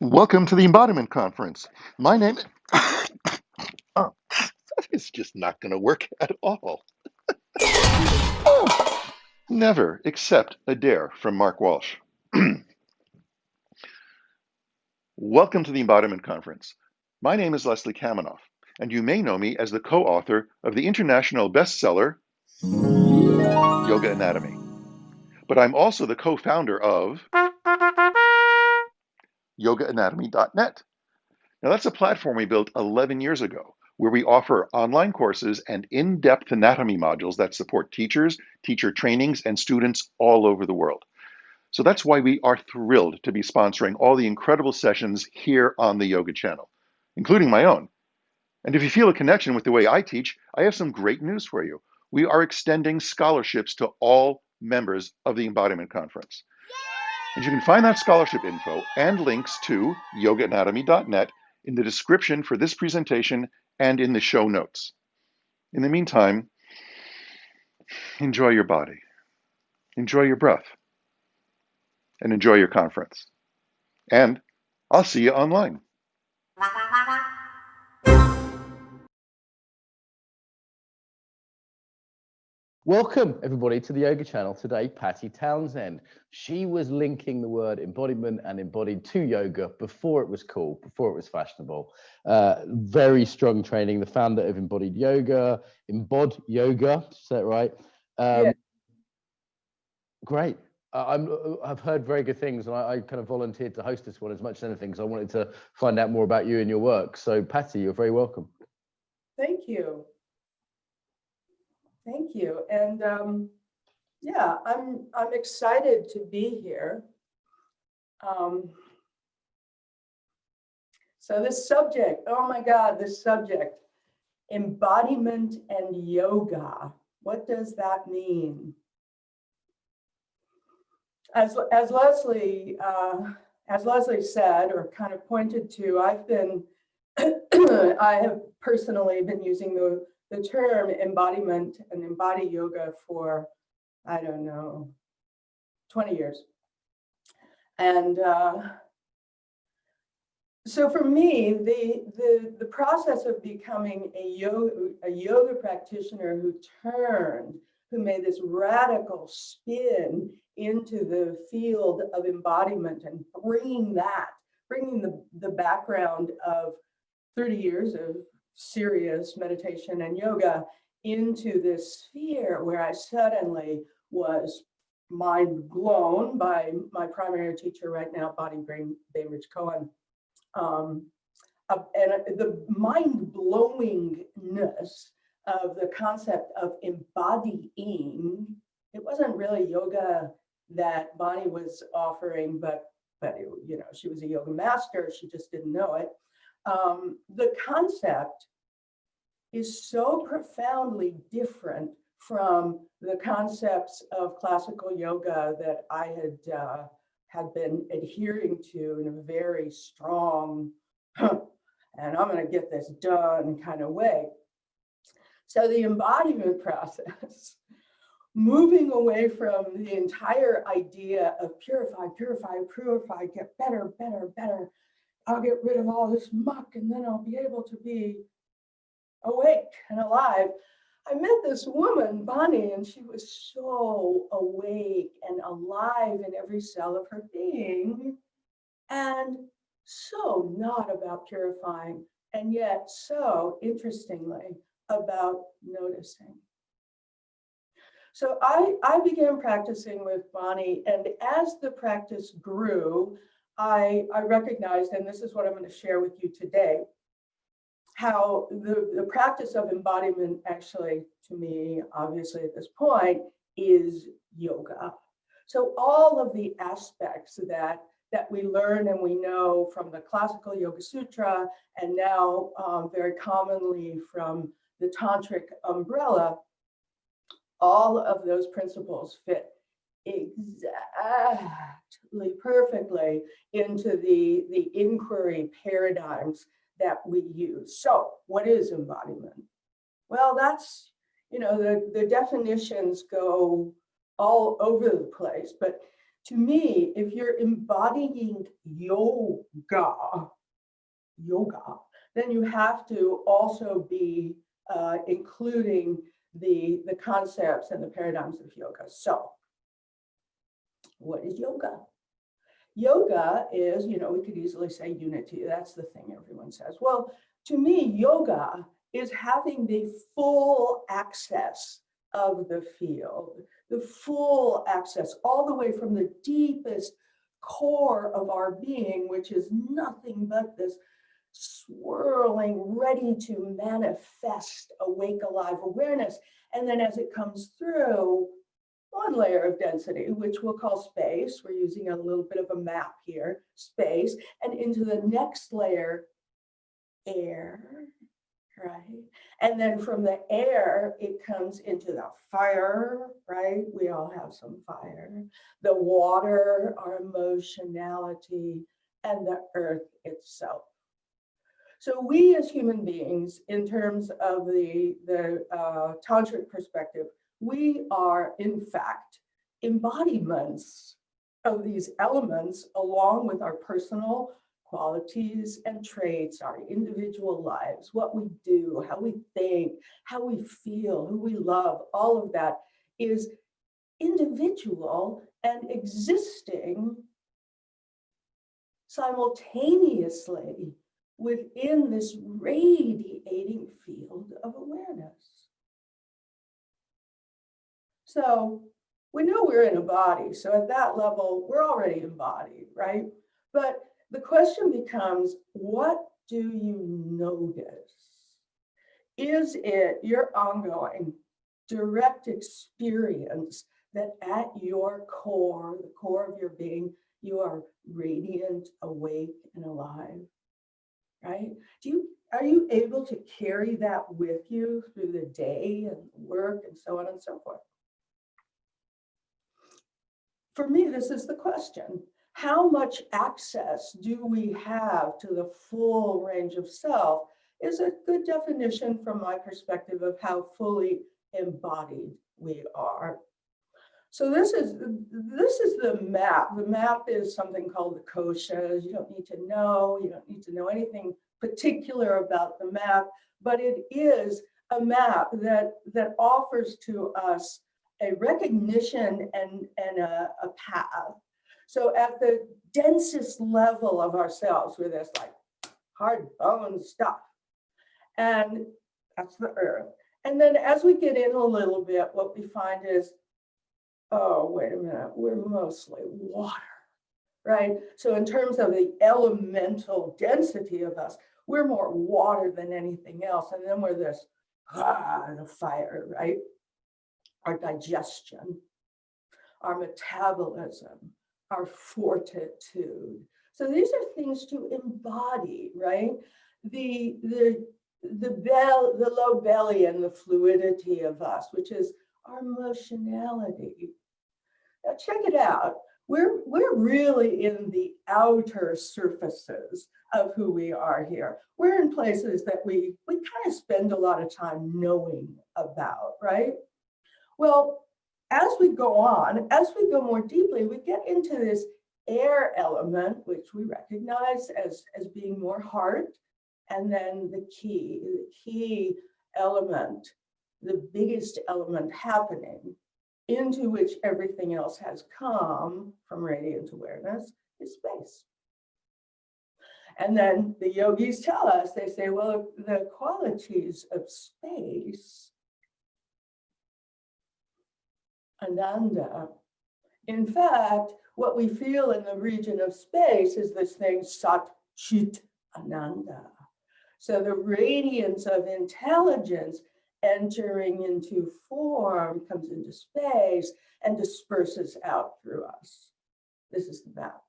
Welcome to the Embodiment Conference. My name oh, it's just not going to work at all. Never accept a dare from Mark Walsh. Welcome to the Embodiment Conference. My name is Leslie Kaminoff, and you may know me as the co-author of the international bestseller, Yoga Anatomy. But I'm also the co-founder of yogaanatomy.net. Now, that's a platform we built 11 years ago where we offer online courses and in-depth anatomy modules that support teachers, teacher trainings, and students all over the world. So that's why we are thrilled to be sponsoring all the incredible sessions here on the Yoga channel, including my own. And if you feel a connection with the way I teach, I have some great news for you. We are extending scholarships to all members of the Embodiment Conference. And you can find that scholarship info and links to yogaanatomy.net in the description for this presentation and in the show notes. In the meantime, enjoy your body, enjoy your breath, and enjoy your conference. And I'll see you online. Welcome, everybody, to the Yoga channel. Today, Patty Townsend. She was linking the word embodiment and embodied to yoga before it was cool, before it was fashionable. Very strong training, the founder of Embodied Yoga, Embod Yoga, is that right? Yeah. Great. I've heard very good things, and I kind of volunteered to host this one as much as anything, because I wanted to find out more about you and your work. So, Patty, you're very welcome. Thank you. Thank you. And yeah, I'm excited to be here. So this subject, oh my God, this subject, embodiment and yoga. What does that mean? As Leslie said, or kind of pointed to, I have personally been using the term embodiment and embody yoga for, I don't know, 20 years. And so for me, the process of becoming a yoga practitioner who made this radical spin into the field of embodiment and bringing the background of 30 years of serious meditation and yoga into this sphere where I suddenly was mind blown by my primary teacher right now, Bonnie Bainbridge Cohen. And the mind-blowingness of the concept of embodying, it wasn't really yoga that Bonnie was offering, but you know, she was a yoga master, she just didn't know it. The concept is so profoundly different from the concepts of classical yoga that I had been adhering to in a very strong, and I'm going to get this done kind of way. So the embodiment process, moving away from the entire idea of purify, get better, I'll get rid of all this muck and then I'll be able to be awake and alive. I met this woman, Bonnie, and she was so awake and alive in every cell of her being, and so not about purifying, and yet so interestingly about noticing. So I began practicing with Bonnie, and as the practice grew, I recognized, and this is what I'm going to share with you today, how the practice of embodiment actually, to me, obviously at this point, is yoga. So all of the aspects that we learn and we know from the classical Yoga Sutra, and now very commonly from the tantric umbrella, all of those principles fit exactly perfectly into the inquiry paradigms that we use. So what is embodiment? Well, that's, you know, the definitions go all over the place, but To me, if you're embodying yoga, then you have to also be including the concepts and the paradigms of yoga. So, what is yoga? Yoga is, we could easily say unity. That's the thing everyone says. Well, to me, yoga is having the full access of the field, the full access all the way from the deepest core of our being, which is nothing but this swirling, ready to manifest, awake, alive awareness. And then as it comes through, one layer of density, which we'll call space. We're using a little bit of a map here, space, and into the next layer, air, right? And then from the air, it comes into the fire, right? We all have some fire. The water, our emotionality, and the earth itself. So we as human beings, in terms of the tantric perspective, we are, in fact, embodiments of these elements along with our personal qualities and traits, our individual lives, what we do, how we think, how we feel, who we love, all of that is individual and existing simultaneously within this radiating field of awareness. So we know we're in a body. So at that level, we're already embodied, right? But the question becomes, what do you notice? Is it your ongoing direct experience that at your core, the core of your being, you are radiant, awake, and alive, right? Are you able to carry that with you through the day and work and so on and so forth? For me, this is the question. How much access do we have to the full range of self is a good definition from my perspective of how fully embodied we are. So this is the map. The map is something called the koshas. You don't need to know anything particular about the map, but it is a map that offers to us a recognition and a path. So at the densest level of ourselves, where there's like hard bone stuff, and that's the earth. And then as we get in a little bit, what we find is, oh, wait a minute, we're mostly water, right? So in terms of the elemental density of us, we're more water than anything else. And then we're this, the fire, right? Our digestion, our metabolism, our fortitude. So these are things to embody, right? The low belly and the fluidity of us, which is our emotionality. Now check it out. We're really in the outer surfaces of who we are here. We're in places that we kind of spend a lot of time knowing about, right? Well, as we go on, as we go more deeply, we get into this air element, which we recognize as being more heart, and then the key element, the biggest element happening, into which everything else has come from radiant awareness, is space. And then the yogis tell us, they say, well, the qualities of space, Ananda. In fact, what we feel in the region of space is this thing, Sat Chit Ananda. So the radiance of intelligence entering into form comes into space and disperses out through us. This is the map.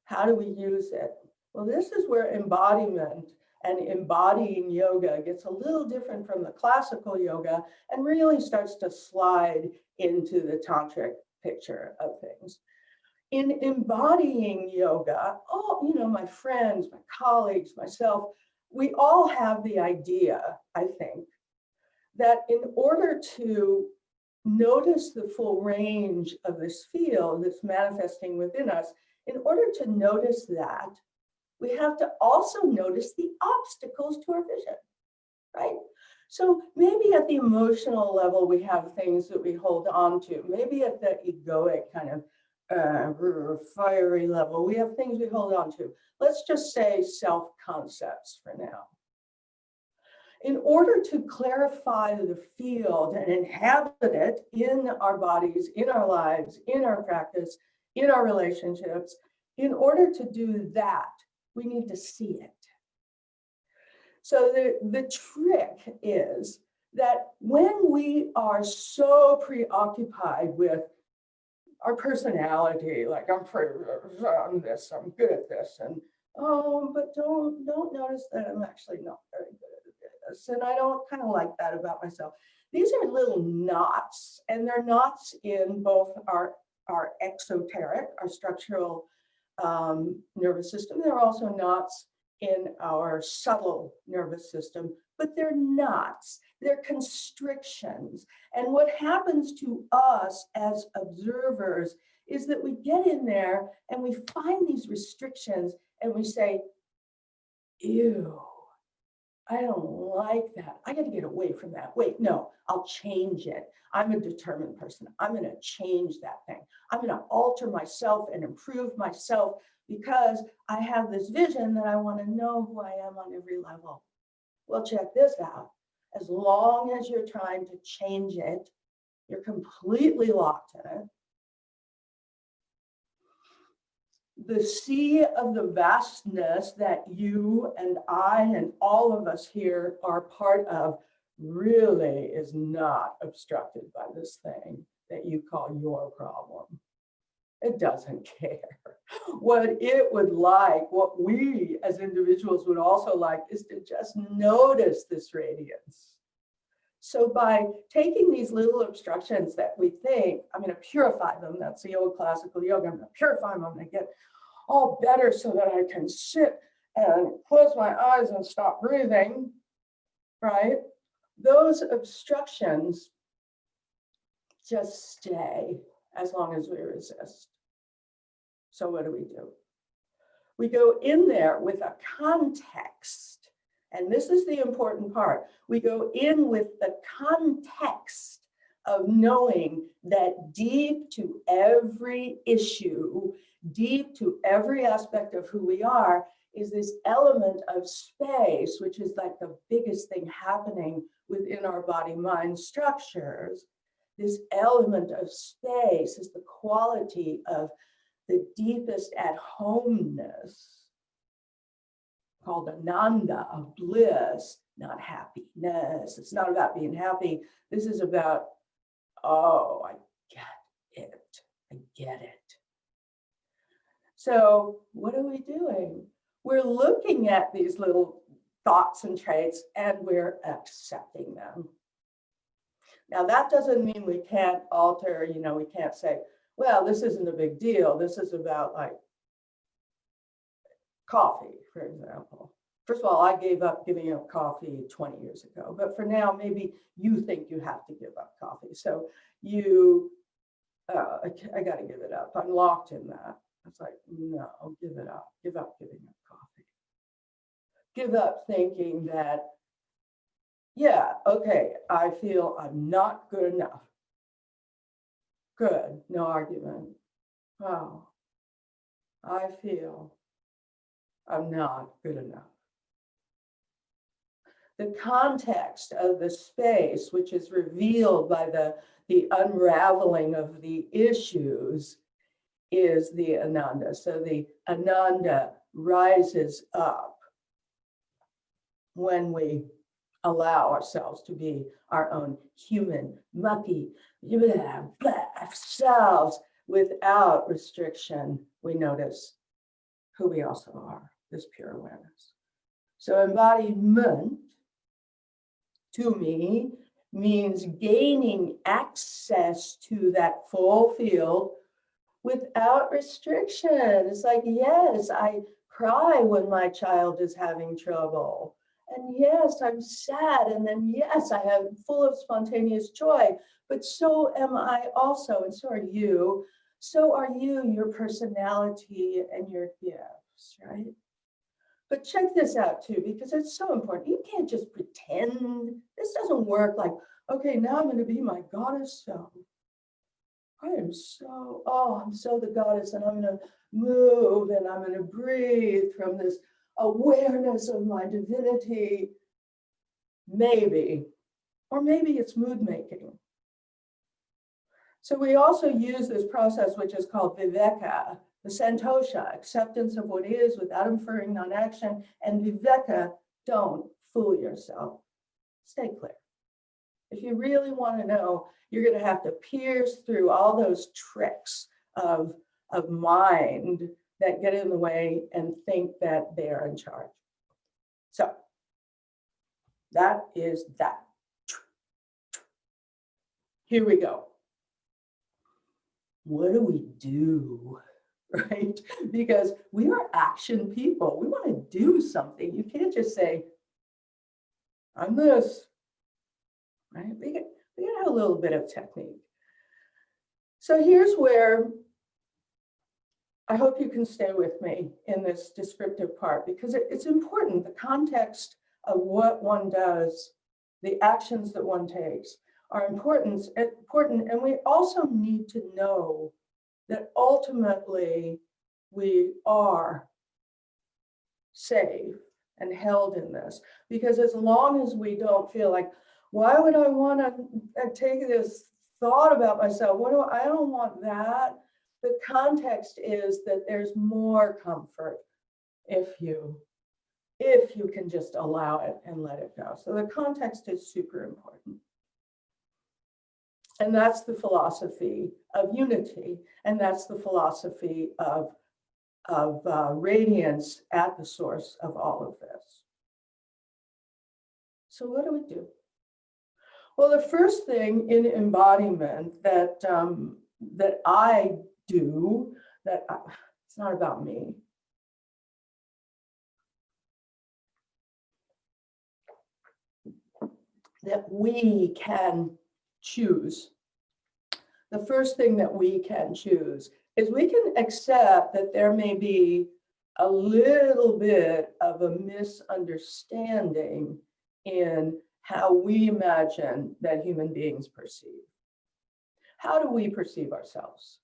How do we use it? Well, this is where embodiment and embodying yoga gets a little different from the classical yoga and really starts to slide into the tantric picture of things. In embodying yoga, my friends, my colleagues, myself, we all have the idea, I think, that in order to notice the full range of this field that's manifesting within us, in order to notice that, we have to also notice the obstacles to our vision, right? So maybe at the emotional level, we have things that we hold on to. Maybe at the egoic kind of fiery level, we have things we hold on to. Let's just say self-concepts for now. In order to clarify the field and inhabit it in our bodies, in our lives, in our practice, in our relationships, in order to do that, we need to see it. So the trick is that when we are so preoccupied with our personality, like I'm this, I'm good at this, and but don't notice that I'm actually not very good at this, and I don't kind of like that about myself. These are little knots, and they're knots in both our exoteric, our structural nervous system. They're also knots in our subtle nervous system, but they're knots, they're constrictions. And what happens to us as observers is that we get in there and we find these restrictions and we say, ew, I don't like that. I got to get away from that. Wait, no, I'll change it. I'm a determined person. I'm going to change that thing. I'm going to alter myself and improve myself because I have this vision that I want to know who I am on every level. Well, check this out. As long as you're trying to change it, you're completely locked in it. The sea of the vastness that you and I and all of us here are part of really is not obstructed by this thing that you call your problem. It doesn't care. What it would like, what we as individuals would also like, is to just notice this radiance. So by taking these little obstructions that we think, I'm going to purify them, that's the old classical yoga, I'm going to purify them, I'm going to get all better so that I can sit and close my eyes and stop breathing, right? Those obstructions just stay as long as we resist. So what do? We go in there with a context, and this is the important part. We go in with the context of knowing that deep to every issue, deep to every aspect of who we are, is this element of space, which is like the biggest thing happening within our body-mind structures. This element of space is the quality of the deepest at-homeness, called ananda, of bliss, not happiness. It's not about being happy. This is about, oh, I get it. I get it. So what are we doing? We're looking at these little thoughts and traits and we're accepting them. Now, that doesn't mean we can't alter, we can't say, well, this isn't a big deal. This is about like coffee, for example. First of all, I gave up giving up coffee 20 years ago, but for now, maybe you think you have to give up coffee. So I got to give it up. I'm locked in that. It's like, no, give it up. Give up giving up coffee. Give up thinking that, yeah, okay, I feel I'm not good enough. Good, no argument. Wow, I feel I'm not good enough. The context of the space, which is revealed by the unraveling of the issues, is the ananda. So the ananda rises up when we allow ourselves to be our own human, mucky, selves without restriction. We notice who we also are, this pure awareness. So embodiment, to me, means gaining access to that full field without restriction. It's like, yes, I cry when my child is having trouble. And yes, I'm sad. And then yes, I am full of spontaneous joy, but so am I also, and so are you. So are you, your personality and your gifts, right? But check this out too, because it's so important. You can't just pretend. This doesn't work like, okay, now I'm going to be my goddess self. I am so, oh, I'm so the goddess, and I'm going to move and I'm going to breathe from this awareness of my divinity. Maybe, or maybe it's mood making. So we also use this process, which is called viveka, the santosha, acceptance of what is without inferring non-action, and viveka, don't fool yourself. Stay clear. If you really want to know, you're going to have to pierce through all those tricks of mind that get in the way and think that they are in charge. So that is that. Here we go. What do we do, right? Because we are action people. We want to do something. You can't just say, I'm this, right? We got to have a little bit of technique. So here's where I hope you can stay with me in this descriptive part, because it's important. The context of what one does, the actions that one takes are important, and we also need to know that ultimately we are safe and held in this. Because as long as we don't feel like, why would I want to take this thought about myself? I don't want that. The context is that there's more comfort if you can just allow it and let it go. So the context is super important. And that's the philosophy of unity. And that's the philosophy of radiance at the source of all of this. So what do we do? Well, the first thing in embodiment that I do, it's not about me. That we can choose. The first thing that we can choose is we can accept that there may be a little bit of a misunderstanding in how we imagine that human beings perceive. How do we perceive ourselves?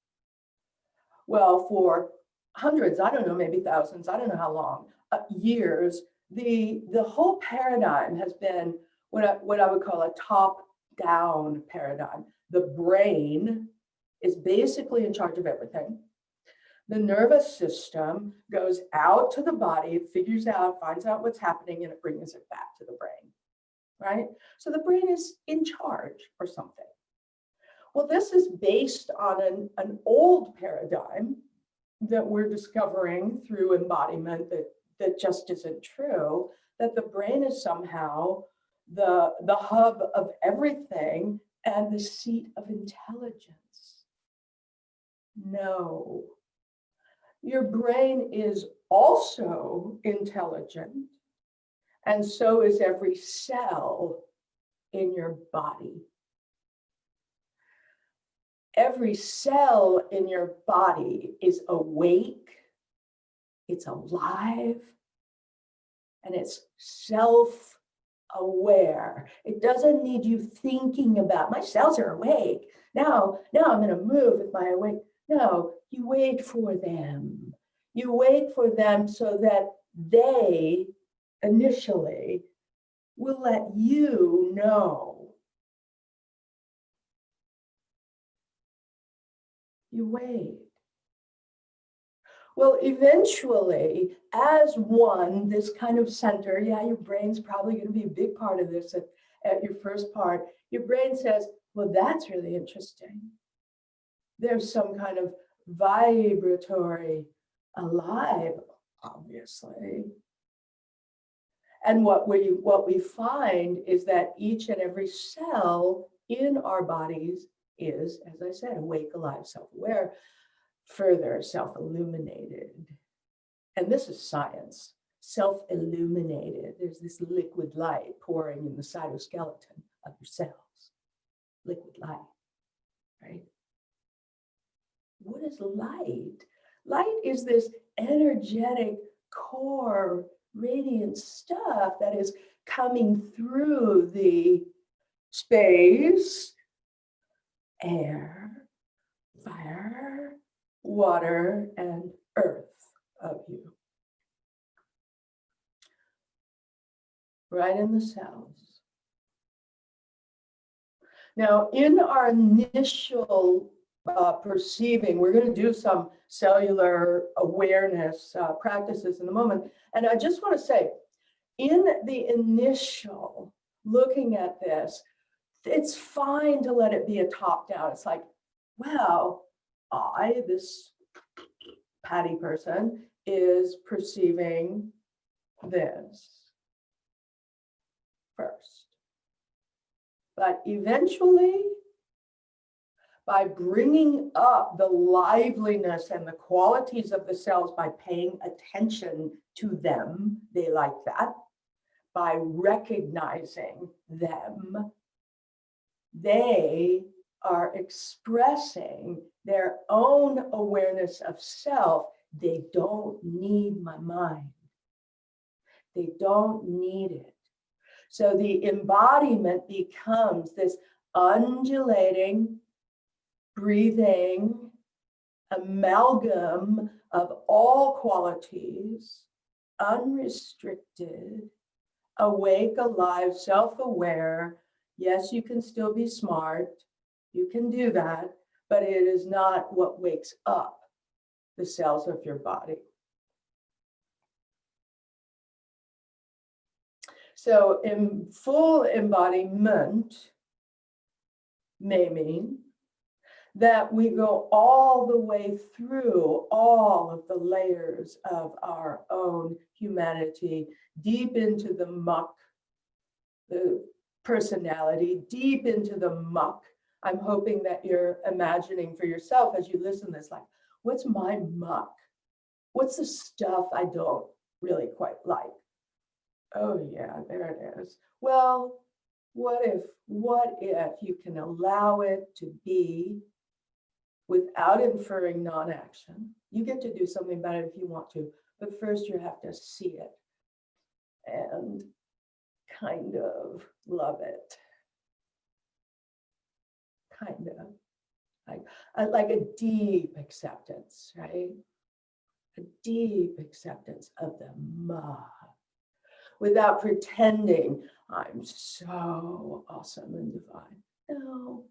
Well, for hundreds, I don't know, maybe thousands, I don't know how long, years, the whole paradigm has been what I would call a top-down paradigm. The brain is basically in charge of everything. The nervous system goes out to the body, figures out, finds out what's happening, and it brings it back to the brain, right? So the brain is in charge or something. Well, this is based on an old paradigm that we're discovering through embodiment that just isn't true, that the brain is somehow the hub of everything and the seat of intelligence. No. Your brain is also intelligent, and so is every cell in your body. Every cell in your body is awake, it's alive, and it's self-aware. It doesn't need you thinking about, my cells are awake. Now I'm going to move with my awake. No, you wait for them. You wait for them so that they initially will let you know. You wait. Well, eventually, as one, this kind of center, yeah, your brain's probably going to be a big part of this at your first part. Your brain says, well, that's really interesting. There's some kind of vibratory alive, obviously. And what we find is that each and every cell in our bodies is, as I said, awake, alive, self-aware, further self-illuminated. And this is science. self-illuminated. There's this liquid light pouring in the cytoskeleton of your cells. Liquid light, right? What is light? Light is this energetic core radiant stuff that is coming through the space, air, fire, water, and earth of you. Right in the cells. Now, in our initial perceiving, we're going to do some cellular awareness practices in a moment. And I just want to say, in the initial looking at this, it's fine to let it be a top down. It's like, wow, this Patty person, is perceiving this first. But eventually, by bringing up the liveliness and the qualities of the cells by paying attention to them, they like that, by recognizing them, they are expressing their own awareness of self. They don't need my mind. They don't need it. So the embodiment becomes this undulating, breathing amalgam of all qualities, unrestricted, awake, alive, self-aware. Yes, you can still be smart. You can do that, but it is not what wakes up the cells of your body. So in full embodiment may mean that we go all the way through all of the layers of our own humanity, deep into the muck, the personality, deep into the muck. I'm hoping that you're imagining for yourself as you listen to this, like, what's my muck? What's the stuff I don't really quite like? Oh yeah, there it is. Well, what if you can allow it to be without inferring non-action? You get to do something about it if you want to, but first you have to see it and kind of love it. Kind of like a deep acceptance, right? A deep acceptance of the muck without pretending I'm so awesome and divine. No,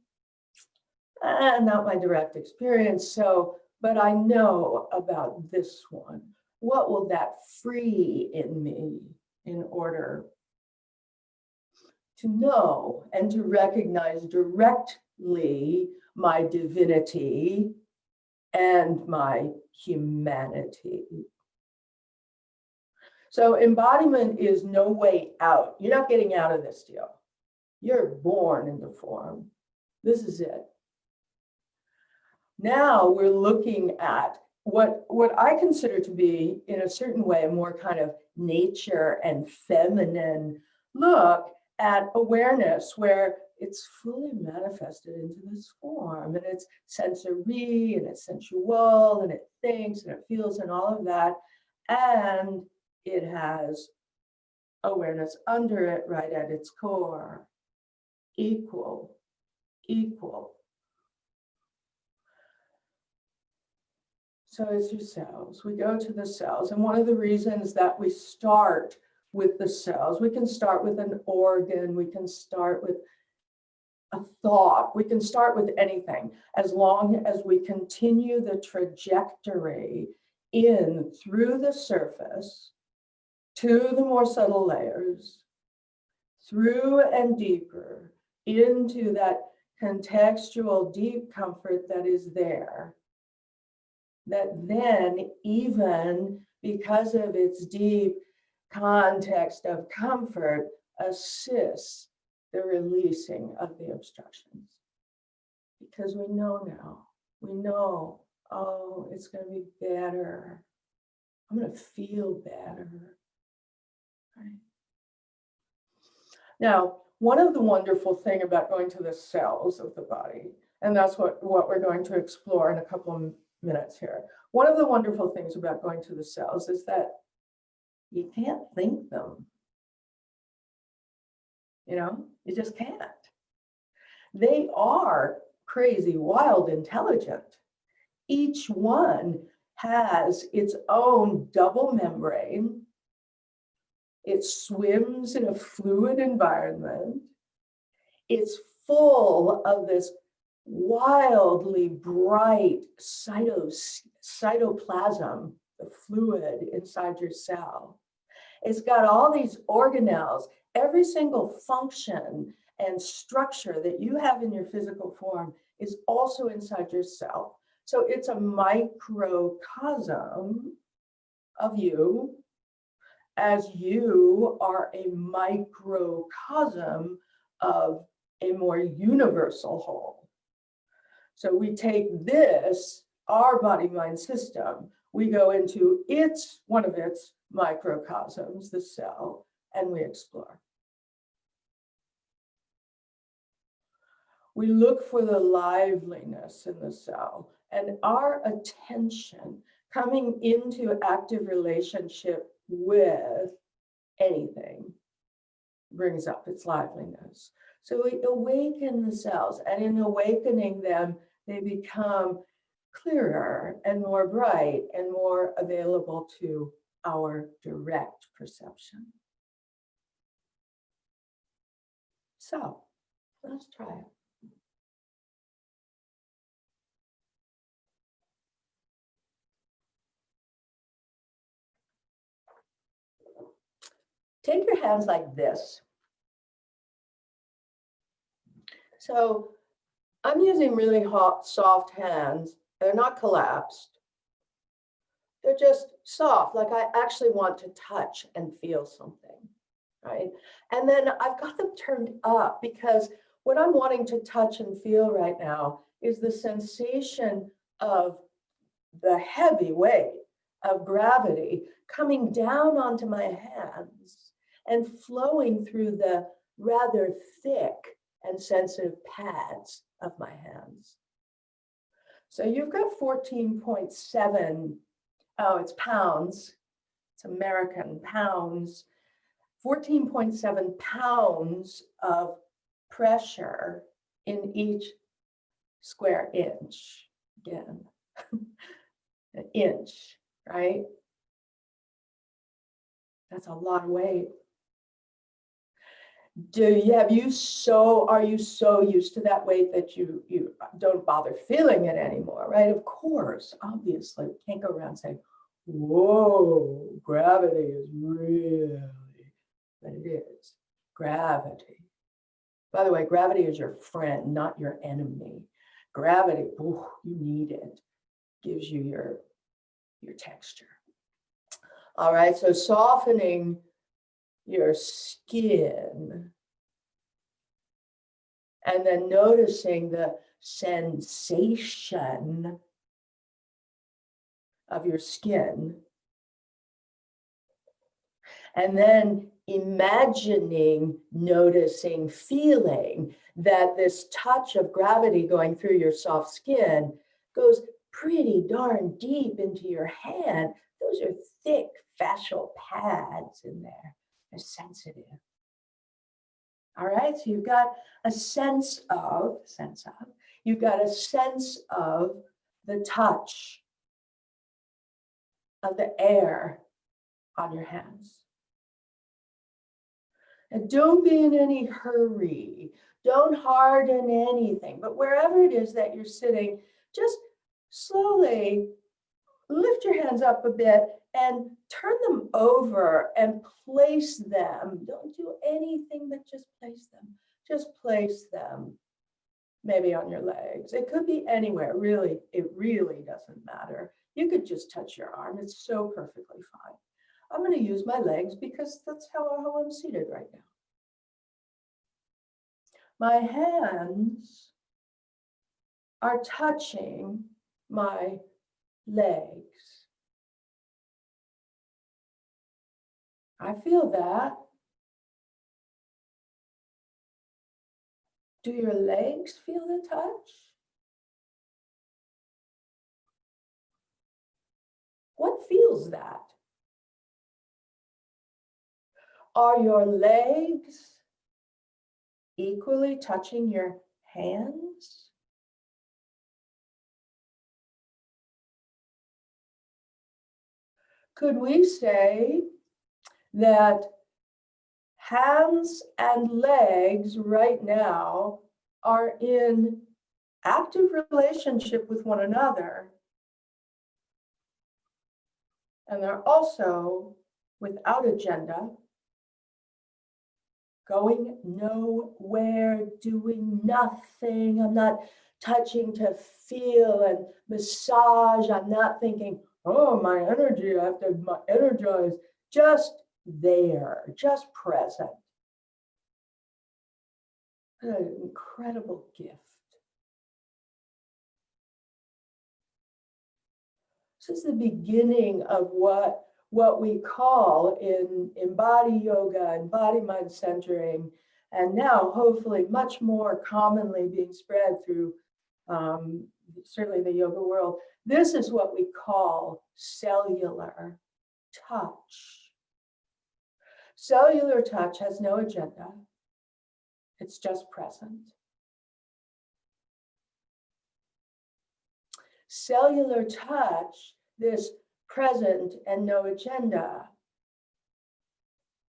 not my direct experience. So, but I know about this one. What will that free in me in order to know and to recognize directly my divinity and my humanity? So embodiment is no way out. You're not getting out of this deal. You're born into form. This is it. Now we're looking at what I consider to be, in a certain way, a more kind of nature and feminine look at awareness, where it's fully manifested into this form, and it's sensory and it's sensual and it thinks and it feels and all of that. And it has awareness under it, right at its core. Equal. So it's your cells. We go to the cells. And one of the reasons that we start with the cells, we can start with an organ, we can start with a thought, we can start with anything, as long as we continue the trajectory in through the surface to the more subtle layers, through and deeper into that contextual deep comfort that is there, that then, even because of its deep context of comfort, assists the releasing of the obstructions. Because we know now, oh, it's going to be better. I'm going to feel better. Right. Now, one of the wonderful things about going to the cells of the body, and that's what we're going to explore in a couple of minutes here. One of the wonderful things about going to the cells is that you can't think them. You know, you just can't. They are crazy, wild, intelligent. Each one has its own double membrane. It swims in a fluid environment. It's full of this wildly bright cytoplasm, the fluid inside your cell. It's got all these organelles. Every single function and structure that you have in your physical form is also inside your cell. So it's a microcosm of you, as you are a microcosm of a more universal whole. So we take this, our body-mind system, we go into one of its microcosms, the cell, and we explore. We look for the liveliness in the cell, and our attention coming into active relationship with anything brings up its liveliness. So we awaken the cells, and in awakening them, they become clearer and more bright and more available to our direct perception. So let's try it. Take your hands like this. So I'm using really hot, soft hands. They're not collapsed. They're just soft, like I actually want to touch and feel something, right? And then I've got them turned up because what I'm wanting to touch and feel right now is the sensation of the heavy weight of gravity coming down onto my hands and flowing through the rather thick and sensitive pads of my hands. So you've got 14.7, oh, it's pounds, it's American pounds, 14.7 pounds of pressure in each square inch, again, an inch, right? That's a lot of weight. Are you so used to that weight that you don't bother feeling it anymore, right? Of course, obviously, we can't go around saying, whoa, gravity is really, but it is. Gravity. By the way, gravity is your friend, not your enemy. Gravity, ooh, you need it. Gives you your texture. All right, so softening your skin and then noticing the sensation of your skin, and then imagining, noticing, feeling that this touch of gravity going through your soft skin goes pretty darn deep into your hand. Those are thick fascial pads in there. They're sensitive. All right, so you've got a sense of the touch of the air on your hands. And don't be in any hurry. Don't harden anything, but wherever it is that you're sitting, just slowly lift your hands up a bit and turn them over and place them. Don't do anything but just place them. Just place them maybe on your legs. It could be anywhere, really. It really doesn't matter. You could just touch your arm. It's so perfectly fine. I'm going to use my legs because that's how I'm seated right now. My hands are touching my legs. I feel that. Do your legs feel the touch? What feels that? Are your legs equally touching your hands? Could we say that hands and legs right now are in active relationship with one another, and they're also without agenda, going nowhere, doing nothing? I'm not touching to feel and massage. I'm not thinking, oh, my energy, I have to energize. Just there, just present. An incredible gift. This is the beginning of what we call in Embody Yoga and body mind centering, and now hopefully much more commonly being spread through certainly the yoga world. This is what we call cellular touch. Cellular touch has no agenda. It's just present. Cellular touch, this present and no agenda,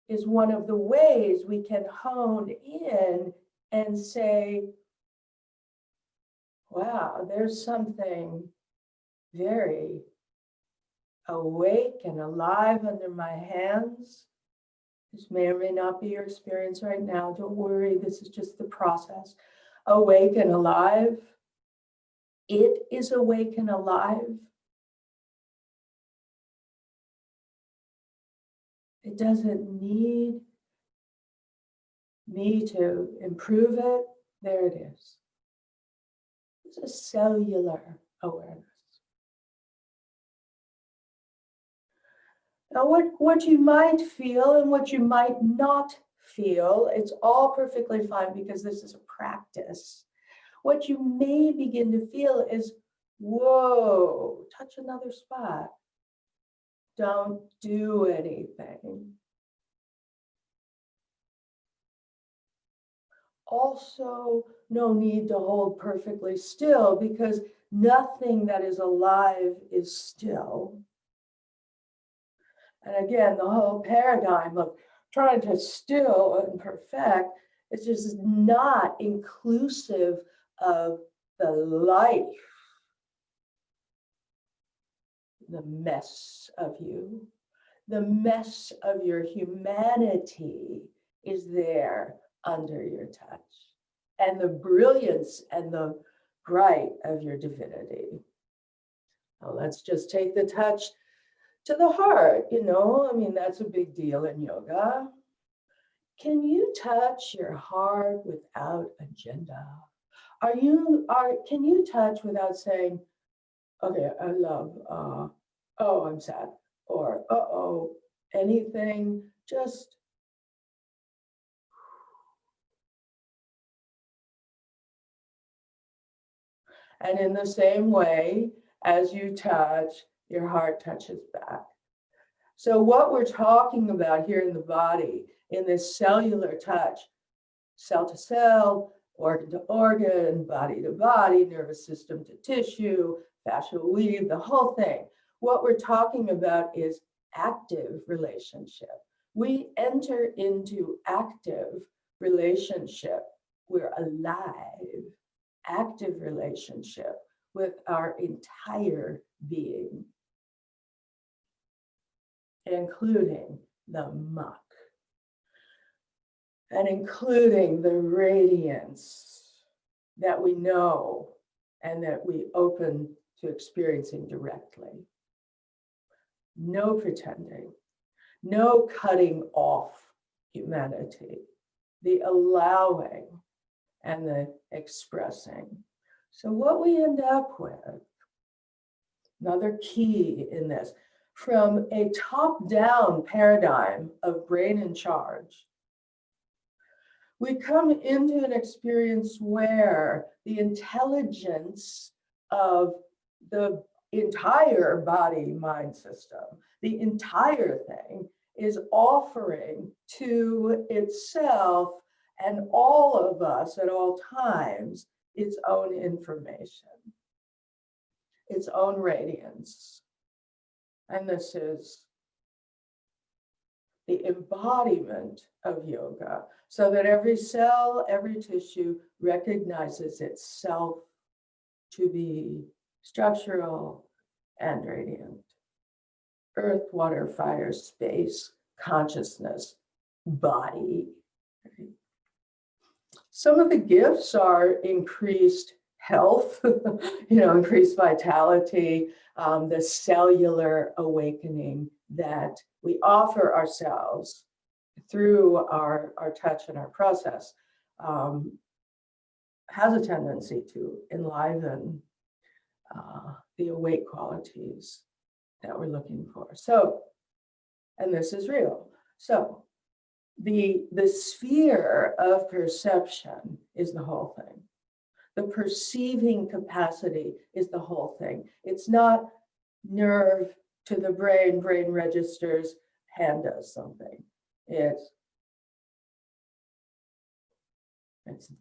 is one of the ways we can hone in and say, wow, there's something very awake and alive under my hands. This may or may not be your experience right now. Don't worry, this is just the process. Awake and alive. It is awake and alive. It doesn't need me to improve it. There it is. It's a cellular awareness. Now, what you might feel and what you might not feel, it's all perfectly fine because this is a practice. What you may begin to feel is, whoa, touch another spot. Don't do anything. Also, no need to hold perfectly still because nothing that is alive is still. And again, the whole paradigm of trying to still and perfect is just not inclusive of the life, the mess of you. The mess of your humanity is there under your touch, and the brilliance and the bright of your divinity. Now let's just take the touch to the heart, I mean, that's a big deal in yoga. Can you touch your heart without agenda? Can you touch without saying, okay, I love, oh, I'm sad, or uh-oh, anything, just and in the same way as you touch, your heart touches back. So what we're talking about here in the body, in this cellular touch, cell to cell, organ to organ, body to body, nervous system to tissue, fascial weave, the whole thing. What we're talking about is active relationship. We enter into active relationship. We're alive, active relationship with our entire being, including the muck, and including the radiance that we know and that we open to experiencing directly. No pretending, no cutting off humanity, the allowing and the expressing. So what we end up with, another key in this, from a top-down paradigm of brain in charge, we come into an experience where the intelligence of the entire body-mind system, the entire thing, is offering to itself and all of us at all times its own information, its own radiance. And this is the embodiment of yoga, so that every cell, every tissue recognizes itself to be structural and radiant. Earth, water, fire, space, consciousness, body. Some of the gifts are increased health, increased vitality, the cellular awakening that we offer ourselves through our touch and our process has a tendency to enliven the awake qualities that we're looking for. So, and this is real. So the sphere of perception is the whole thing. The perceiving capacity is the whole thing. It's not nerve to the brain, brain registers, hand does something. It's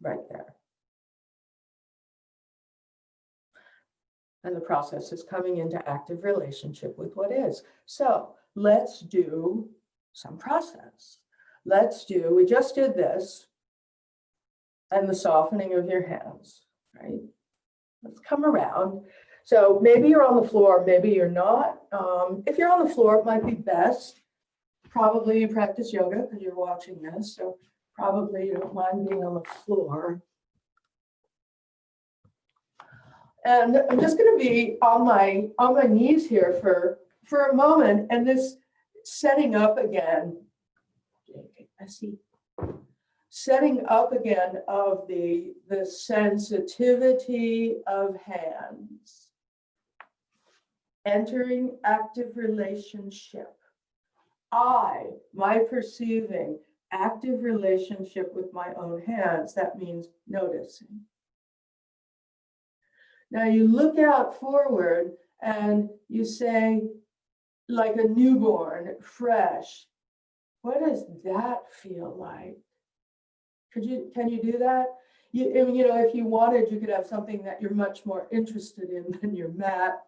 right there. And the process is coming into active relationship with what is. So let's do some process. We just did this, and the softening of your hands, right? Let's come around. So maybe you're on the floor, maybe you're not. If you're on the floor, it might be best. Probably you practice yoga because you're watching this, so probably you don't mind being on the floor. And I'm just going to be on my knees here for a moment, and this setting up again. I see. Setting up again of the sensitivity of hands. Entering active relationship. My perceiving active relationship with my own hands. That means noticing. Now you look out forward and you say, like a newborn, fresh, what does that feel like? Can you do that? If you wanted, you could have something that you're much more interested in than your mat.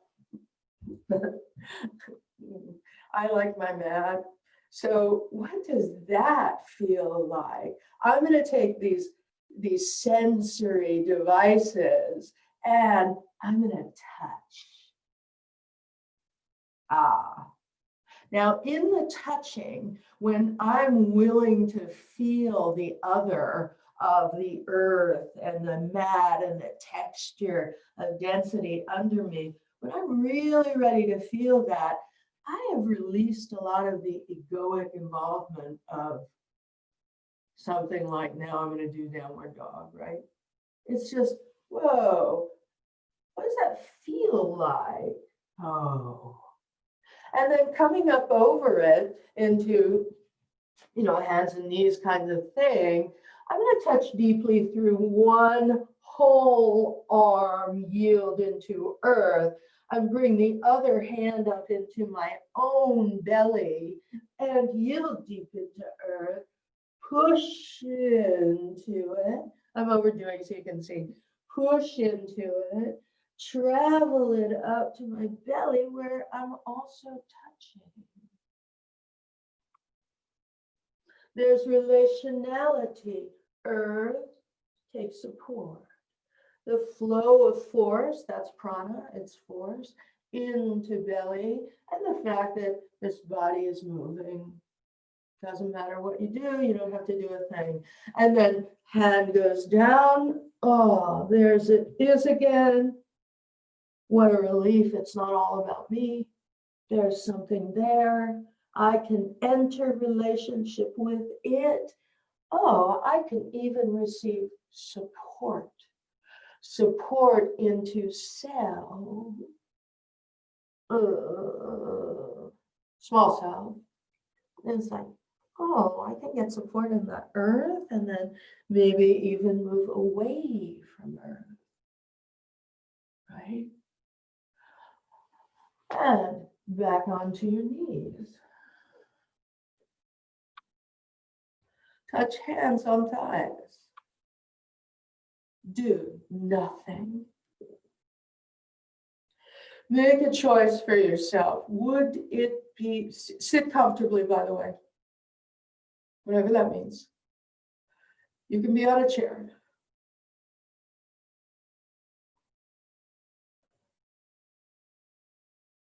I like my mat. So what does that feel like? I'm going to take these sensory devices and I'm going to touch. Now, in the touching, when I'm willing to feel the other of the earth and the mat and the texture of density under me, when I'm really ready to feel that, I have released a lot of the egoic involvement of something like, now I'm going to do downward dog, right? It's just, whoa, what does that feel like? Oh. And then coming up over it into, hands and knees kind of thing, I'm going to touch deeply through one whole arm, yield into earth, and bring the other hand up into my own belly and yield deep into earth, push into it. I'm overdoing so you can see. Push into it. Travel it up to my belly where I'm also touching. There's relationality. Earth takes support. The flow of force, that's prana, it's force, into belly, and the fact that this body is moving. Doesn't matter what you do, you don't have to do a thing. And then hand goes down. Oh, there's it is again. What a relief. It's not all about me. There's something there. I can enter relationship with it. Oh, I can even receive support. Support into self. small self. And it's like, oh, I can get support in the earth and then maybe even move away from earth, right? And back onto your knees. Touch hands on thighs. Do nothing. Make a choice for yourself. Would it be, sit comfortably, by the way, whatever that means. You can be on a chair.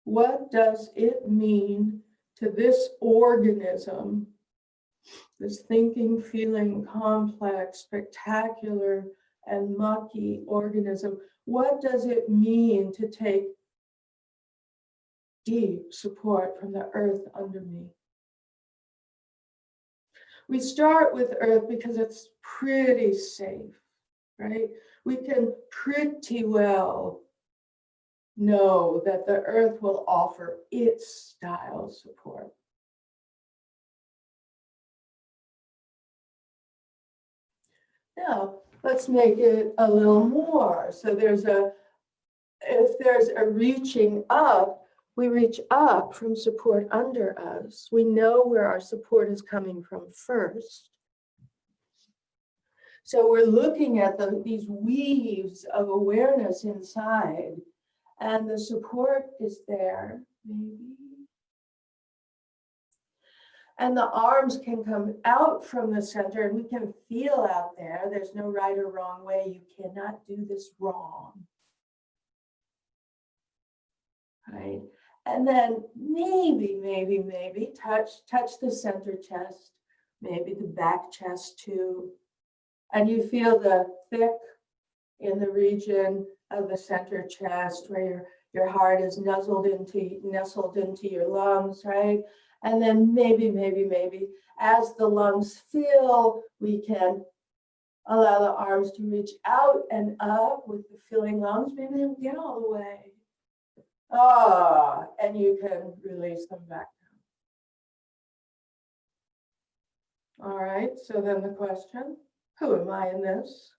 What does it mean to this organism, this thinking, feeling, complex, spectacular, and mucky organism? What does it mean to take deep support from the earth under me? We start with earth because it's pretty safe, right? We can pretty well know that the earth will offer its style support. Now, let's make it a little more. So if there's a reaching up, we reach up from support under us. We know where our support is coming from first. So we're looking at these weaves of awareness inside, and the support is there, maybe. And the arms can come out from the center, and we can feel out there. There's no right or wrong way. You cannot do this wrong. Right? And then maybe touch the center chest, maybe the back chest too. And you feel the thick in the region of the center chest where your heart is nestled into your lungs, right? And then maybe as the lungs fill, we can allow the arms to reach out and up with the filling lungs. Maybe they don't get all the way. And you can release them back down. All right, so then the question, who am I in this?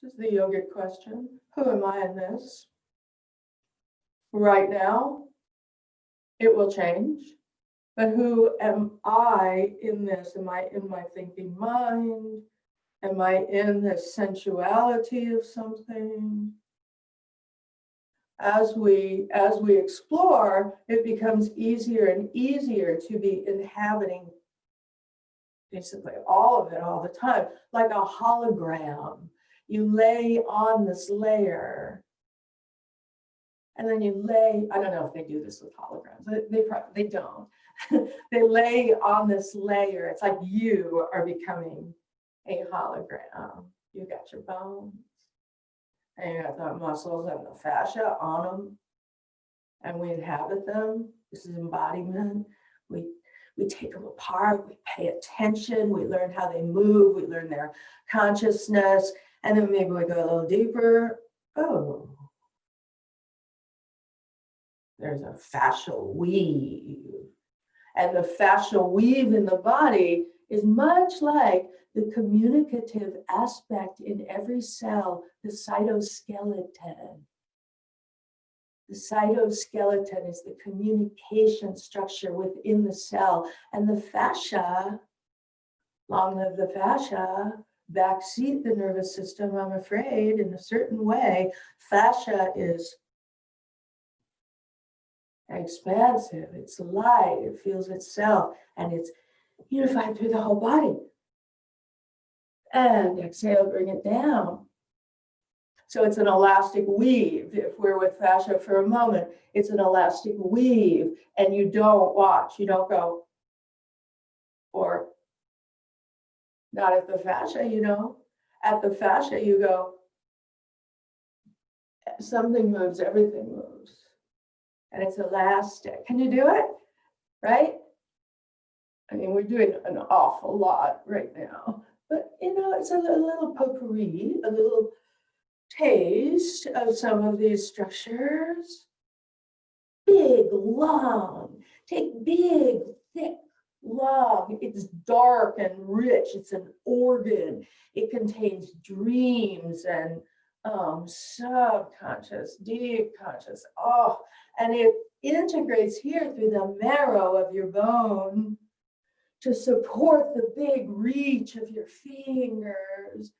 This is the yogic question. Who am I in this? Right now, it will change. But who am I in this? Am I in my thinking mind? Am I in the sensuality of something? As we explore, it becomes easier and easier to be inhabiting basically all of it all the time, like a hologram. You lay on this layer, and then you lay, I don't know if they do this with holograms, they don't. They lay on this layer. It's like you are becoming a hologram. You got your bones, and you got the muscles and the fascia on them, and we inhabit them. This is embodiment. We take them apart, we pay attention, we learn how they move, we learn their consciousness, and then maybe we go a little deeper. Oh, there's a fascial weave. And the fascial weave in the body is much like the communicative aspect in every cell, the cytoskeleton. The cytoskeleton is the communication structure within the cell. And the fascia, long live the fascia, backseat the nervous system, I'm afraid, in a certain way. Fascia is expansive, it's light, it feels itself, and it's unified through the whole body. And exhale, bring it down. So it's an elastic weave. If we're with fascia for a moment, it's an elastic weave, and you don't watch, you don't go, or not at the fascia, at the fascia you go, something moves, everything moves. And it's elastic. Can you do it? Right? I mean, we're doing an awful lot right now, but it's a little potpourri, a little taste of some of these structures. big lung. Take big, thick lung. It's dark and rich. It's an organ. It contains dreams and subconscious, deep conscious. Oh, and it integrates here through the marrow of your bone to support the big reach of your fingers.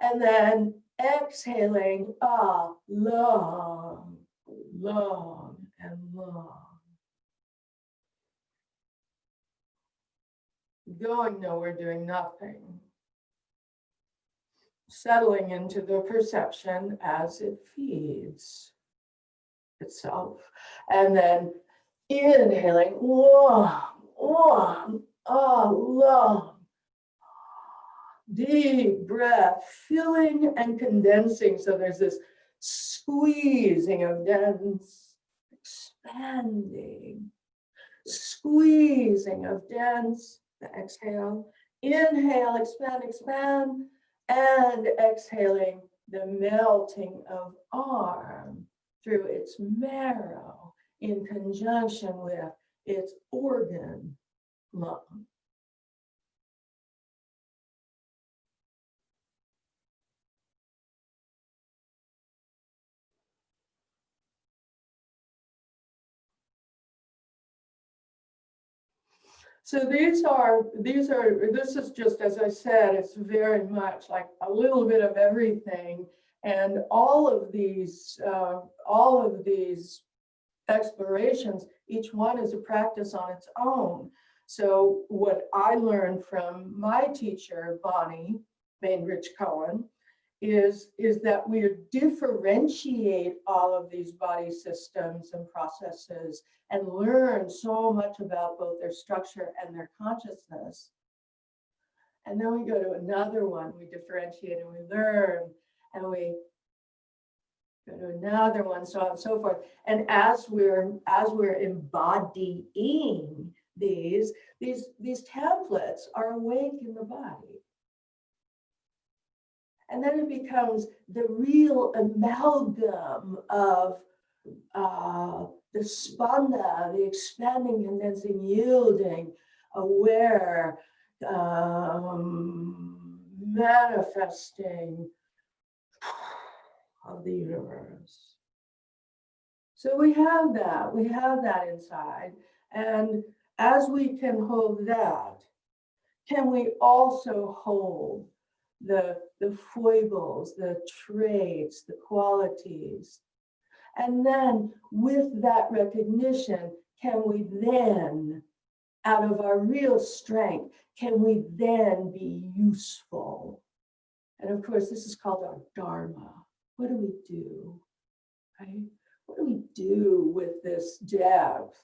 And then exhaling, long, long, and long. Going nowhere, doing nothing. Settling into the perception as it feeds itself. And then inhaling, long, long, long. Deep breath, filling and condensing. So there's this squeezing of dense, expanding, squeezing of dense, the exhale, inhale, expand, expand, and exhaling the melting of arm through its marrow in conjunction with its organ lung. So this is just, as I said, it's very much like a little bit of everything. And all of these explorations, each one is a practice on its own. So what I learned from my teacher, Bonnie Bainbridge-Cohen, is that we differentiate all of these body systems and processes and learn so much about both their structure and their consciousness. And then we go to another one, we differentiate and we learn, and we go to another one, so on and so forth. And as we're embodying these templates are awake in the body. And then it becomes the real amalgam of the spanda, the expanding, condensing, yielding, aware, manifesting of the universe. So we have that inside. And as we can hold that, can we also hold the foibles, the traits, the qualities? And then with that recognition, can we then, out of our real strength, can we then be useful? And of course, this is called our dharma. What do we do, right? What do we do with this depth?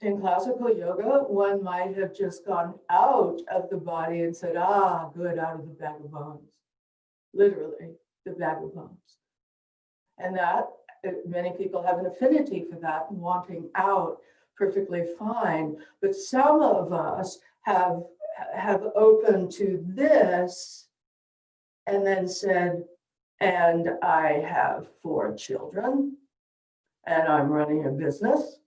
In classical yoga, one might have just gone out of the body and said, good, out of the bag of bones. Literally, the bag of bones. And that, many people have an affinity for that, wanting out, perfectly fine. But some of us have opened to this and then said, and I have 4 children, and I'm running a business,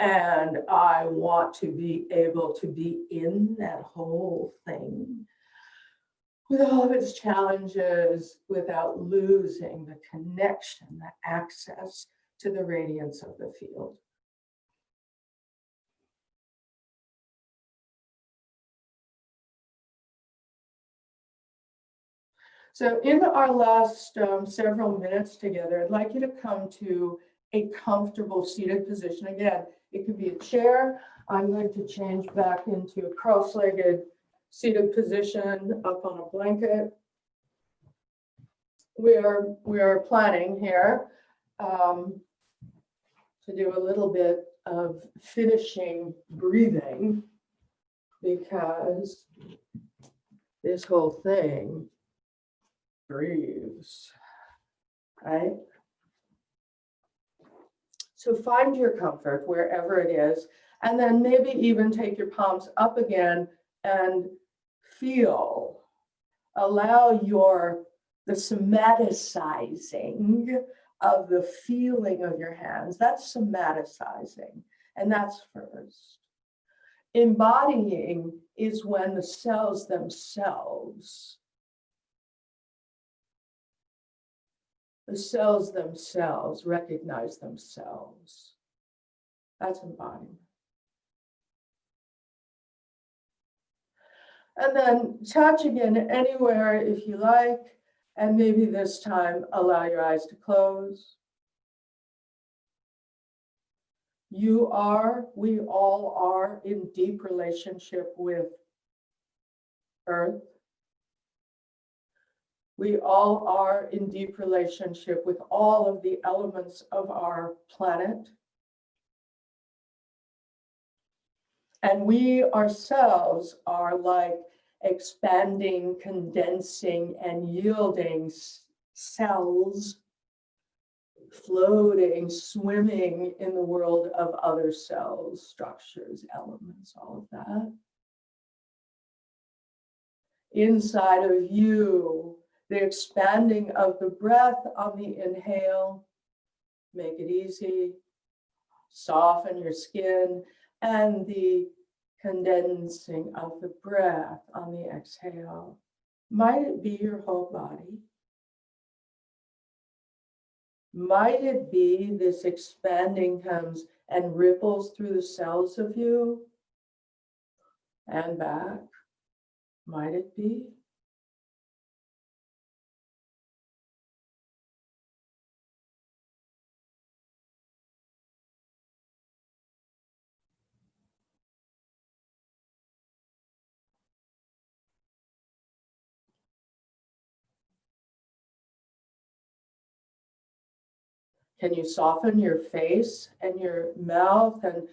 and I want to be able to be in that whole thing with all of its challenges without losing the connection, the access to the radiance of the field. So in our last several minutes together, I'd like you to come to a comfortable seated position. Again, it could be a chair. I'm going to change back into a cross-legged seated position up on a blanket. We are planning here to do a little bit of finishing breathing, because this whole thing breathes, right? So find your comfort wherever it is, and then maybe even take your palms up again and feel. Allow your the somaticizing of the feeling of your hands. That's somaticizing, and that's first. Embodying is when the cells themselves recognize themselves. That's embodiment. And then touch again anywhere if you like, and maybe this time allow your eyes to close. You are, we all are in deep relationship with Earth. We all are in deep relationship with all of the elements of our planet. And we ourselves are like expanding, condensing, and yielding cells, floating, swimming in the world of other cells, structures, elements, all of that. Inside of you, the expanding of the breath on the inhale, make it easy, soften your skin, and the condensing of the breath on the exhale. Might it be your whole body? Might it be this expanding comes and ripples through the cells of you and back? Might it be? Can you soften your face and your mouth and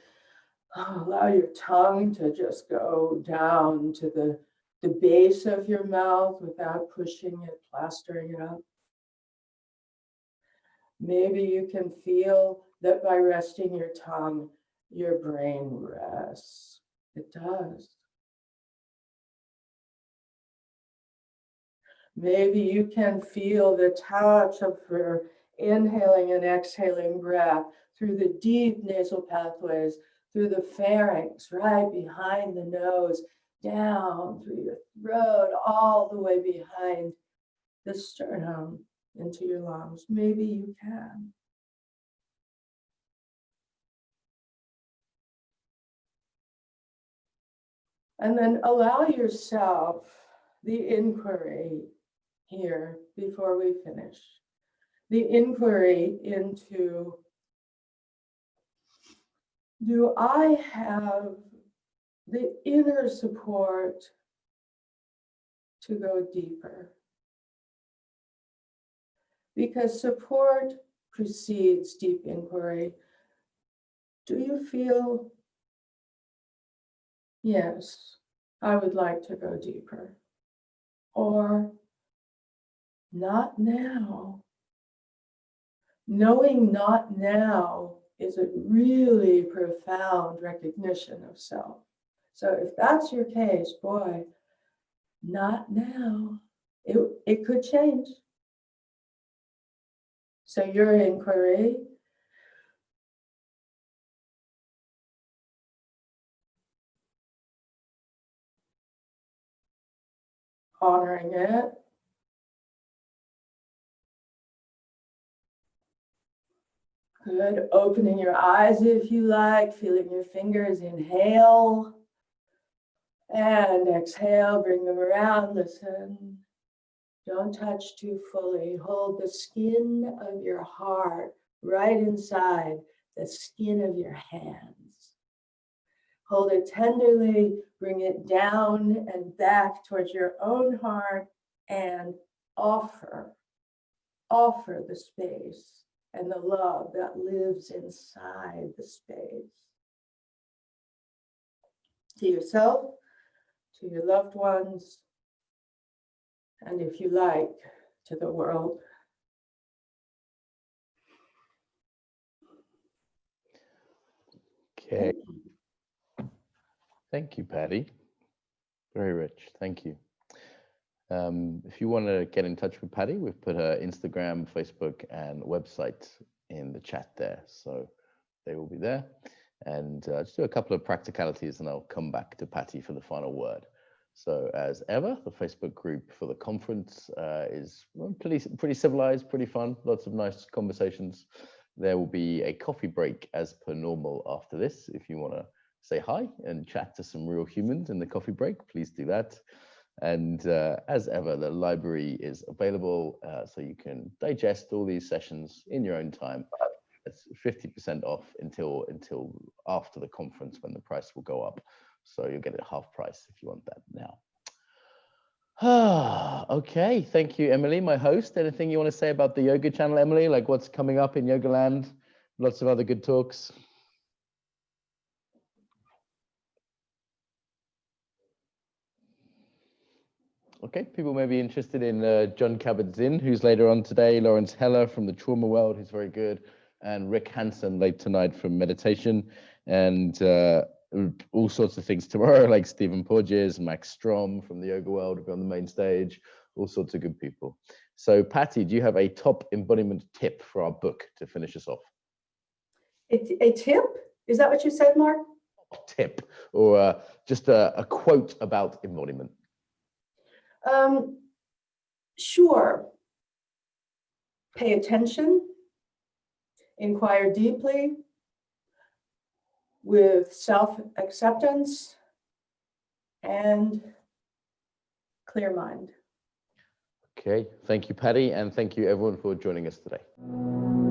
allow your tongue to just go down to the base of your mouth without pushing it, plastering it up? Maybe you can feel that by resting your tongue, your brain rests. It does. Maybe you can feel the touch of your inhaling and exhaling breath through the deep nasal pathways, through the pharynx, right behind the nose, down through your throat, all the way behind the sternum into your lungs. Maybe you can. And then allow yourself the inquiry here before we finish. The inquiry into, do I have the inner support to go deeper? Because support precedes deep inquiry. Do you feel, yes, I would like to go deeper? Or not now? Knowing not now is a really profound recognition of self. So if that's your case, boy, not now. It could change. So your inquiry, honoring it, good. Opening your eyes if you like, feeling your fingers, inhale and exhale, bring them around, listen. Don't touch too fully. Hold the skin of your heart right inside the skin of your hands. Hold it tenderly, bring it down and back towards your own heart and offer the space and the love that lives inside the space. To yourself, to your loved ones, and if you like, to the world. Okay. Thank you, Patty. Very rich. Thank you. If you want to get in touch with Patty, we've put her Instagram, Facebook, and website in the chat there. So they will be there. And just do a couple of practicalities and I'll come back to Patty for the final word. So as ever, the Facebook group for the conference is pretty civilized, pretty fun, lots of nice conversations. There will be a coffee break as per normal after this. If you want to say hi and chat to some real humans in the coffee break, please do that. And as ever, the library is available so you can digest all these sessions in your own time. It's 50% off until after the conference when the price will go up. So you'll get it half price if you want that now. Okay, thank you, Emily, my host. Anything you want to say about the yoga channel, Emily? Like what's coming up in Yoga Land? Lots of other good talks. Okay, people may be interested in John Kabat-Zinn, who's later on today, Lawrence Heller from the Trauma World, who's very good, and Rick Hansen late tonight from meditation, and all sorts of things tomorrow, like Stephen Porges, Max Strom from the Yoga World will be on the main stage, all sorts of good people. So Patty, do you have a top embodiment tip for our book to finish us off? A tip? Is that what you said, Mark? Tip, or just a quote about embodiment. Sure. Pay attention, inquire deeply with self-acceptance and clear mind. Okay, thank you, Patty, and thank you everyone for joining us today.